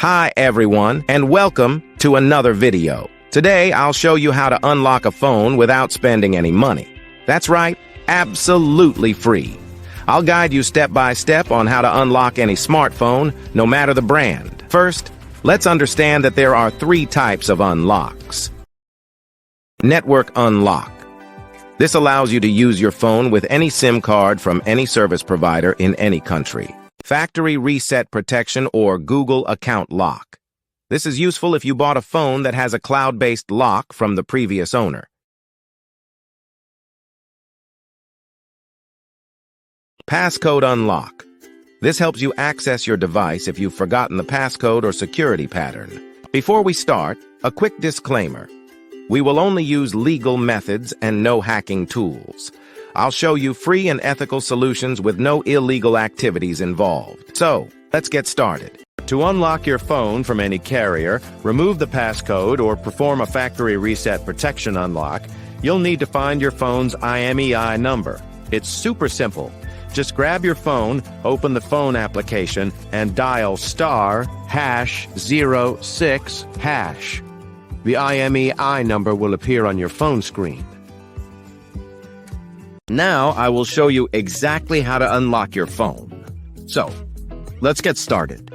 Hi everyone, and welcome to another video. Today I'll show you how to unlock a phone without spending any money. That's right, absolutely free. I'll guide you step by step on how to unlock any smartphone, no matter the brand. First, let's understand that there are three types of unlocks. Network unlock. This allows you to use your phone with any SIM card from any service provider in any country. Factory reset protection or Google account lock. This is useful if you bought a phone that has a cloud-based lock from the previous owner. Passcode unlock. This helps you access your device if you've forgotten the passcode or security pattern. Before we start, a quick disclaimer. We will only use legal methods and no hacking tools. I'll show you free and ethical solutions with no illegal activities involved. So, let's get started. To unlock your phone from any carrier, remove the passcode, or perform a factory reset protection unlock, you'll need to find your phone's IMEI number. It's super simple. Just grab your phone, open the phone application, and dial *#06#. The IMEI number will appear on your phone screen. Now I will show you exactly how to unlock your phone. So, let's get started.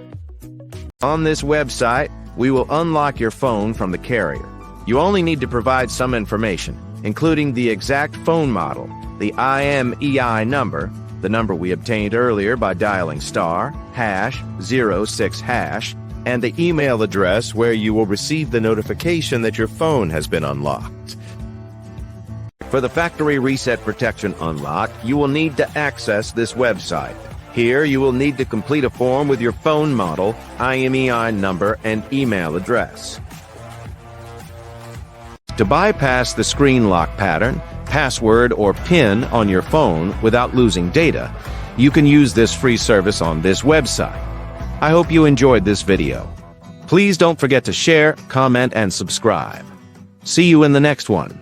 On this website, we will unlock your phone from the carrier. You only need to provide some information, including the exact phone model, the IMEI number, the number we obtained earlier by dialing *#06#, and the email address where you will receive the notification that your phone has been unlocked. For the factory reset protection unlock, you will need to access this website. Here, you will need to complete a form with your phone model, IMEI number, and email address. To bypass the screen lock pattern, password, or PIN on your phone without losing data, you can use this free service on this website. I hope you enjoyed this video. Please don't forget to share, comment, and subscribe. See you in the next one.